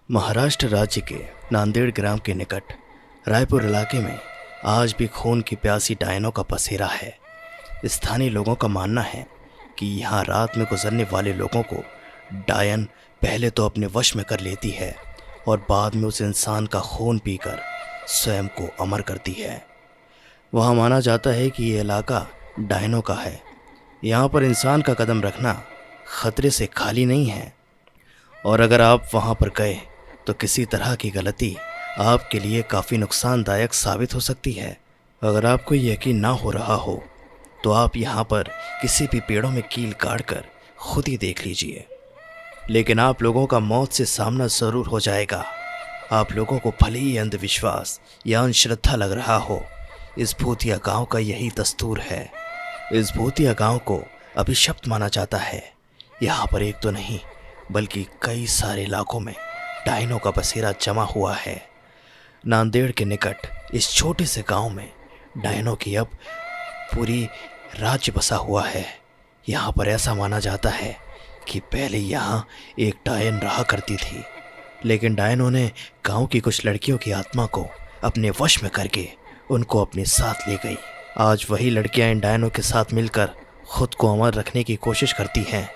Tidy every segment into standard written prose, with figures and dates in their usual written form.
महाराष्ट्र राज्य के नांदेड़ ग्राम के निकट रायपुर इलाके में आज भी खून की प्यासी डायनों का पसेरा है। स्थानीय लोगों का मानना है कि यहाँ रात में गुजरने वाले लोगों को डायन पहले तो अपने वश में कर लेती है और बाद में उस इंसान का खून पीकर स्वयं को अमर करती है। वहाँ माना जाता है कि ये इलाका डायनों का है। यहाँ पर इंसान का कदम रखना खतरे से खाली नहीं है और अगर आप वहाँ पर गए तो किसी तरह की गलती आपके लिए काफ़ी नुकसानदायक साबित हो सकती है। अगर आपको यकीन ना हो रहा हो तो आप यहाँ पर किसी भी पेड़ों में कील काट कर खुद ही देख लीजिए, लेकिन आप लोगों का मौत से सामना ज़रूर हो जाएगा। आप लोगों को भले ही अंधविश्वास या अंधश्रद्धा लग रहा हो, इस भूतिया गांव का यही दस्तूर है। इस भूतिया गांव को अभिशप्त माना जाता है। यहाँ पर एक तो नहीं बल्कि कई सारे इलाकों में डायनों का बसेरा जमा हुआ है। नांदेड़ के निकट इस छोटे से गांव में डायनों की अब पूरी राज्य बसा हुआ है। यहाँ पर ऐसा माना जाता है कि पहले यहाँ एक डायन रहा करती थी, लेकिन डायनों ने गांव की कुछ लड़कियों की आत्मा को अपने वश में करके उनको अपने साथ ले गई। आज वही लड़कियां इन डायनों के साथ मिलकर खुद को अमर रखने की कोशिश करती हैं।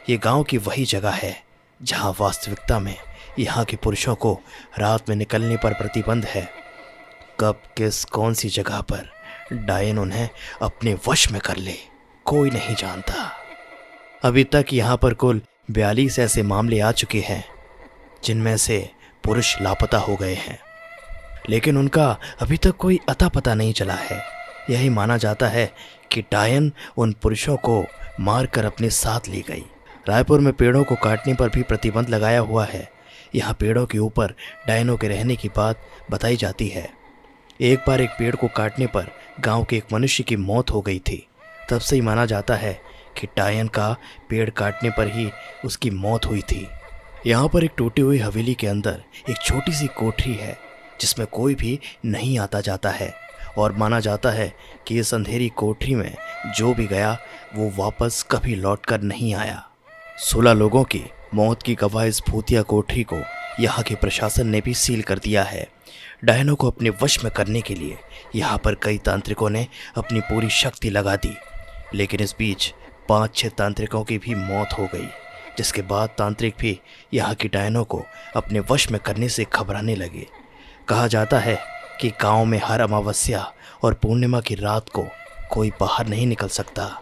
ये गांव की वही जगह है जहां वास्तविकता में यहाँ के पुरुषों को रात में निकलने पर प्रतिबंध है। कब किस कौन सी जगह पर डायन उन्हें अपने वश में कर ले, कोई नहीं जानता। अभी तक यहाँ पर कुल 42 ऐसे मामले आ चुके हैं जिनमें से पुरुष लापता हो गए हैं, लेकिन उनका अभी तक कोई अता पता नहीं चला है। यही माना जाता है कि डायन उन पुरुषों को मारकर अपने साथ ले गई। रायपुर में पेड़ों को काटने पर भी प्रतिबंध लगाया हुआ है। यहाँ पेड़ों के ऊपर डायनों के रहने की बात बताई जाती है। एक बार एक पेड़ को काटने पर गांव के एक मनुष्य की मौत हो गई थी। तब से ही माना जाता है कि डायन का पेड़ काटने पर ही उसकी मौत हुई थी। यहाँ पर एक टूटी हुई हवेली के अंदर एक छोटी सी कोठरी है जिसमें कोई भी नहीं आता जाता है और माना जाता है कि इस अंधेरी कोठरी में जो भी गया वो वापस कभी लौटकर नहीं आया। 16 लोगों की मौत की गवाह इस भूतिया कोठरी को यहाँ के प्रशासन ने भी सील कर दिया है। डायनों को अपने वश में करने के लिए यहाँ पर कई तांत्रिकों ने अपनी पूरी शक्ति लगा दी, लेकिन इस बीच 5-6 तांत्रिकों की भी मौत हो गई, जिसके बाद तांत्रिक भी यहाँ की डायनों को अपने वश में करने से घबराने लगे। कहा जाता है कि गांव में हर अमावस्या और पूर्णिमा की रात को कोई बाहर नहीं निकल सकता।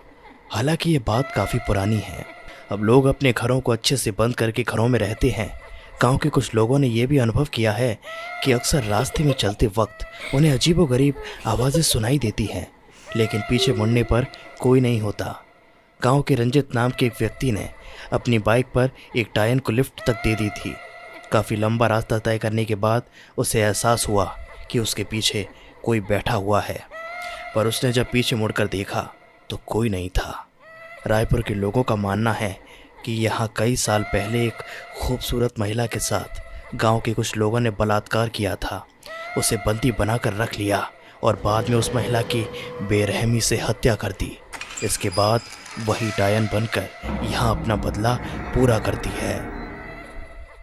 हालांकि ये बात काफ़ी पुरानी है। अब लोग अपने घरों को अच्छे से बंद करके घरों में रहते हैं। गांव के कुछ लोगों ने यह भी अनुभव किया है कि अक्सर रास्ते में चलते वक्त उन्हें अजीबोगरीब आवाज़ें सुनाई देती हैं, लेकिन पीछे मुड़ने पर कोई नहीं होता। गांव के रंजित नाम के एक व्यक्ति ने अपनी बाइक पर एक डायन को लिफ्ट तक दे दी थी। काफ़ी लंबा रास्ता तय करने के बाद उसे एहसास हुआ कि उसके पीछे कोई बैठा हुआ है, पर उसने जब पीछे मुड़कर देखा तो कोई नहीं था। रायपुर के लोगों का मानना है कि यहाँ कई साल पहले एक खूबसूरत महिला के साथ गांव के कुछ लोगों ने बलात्कार किया था। उसे बंदी बनाकर रख लिया और बाद में उस महिला की बेरहमी से हत्या कर दी। इसके बाद वही डायन बनकर यहाँ अपना बदला पूरा करती है।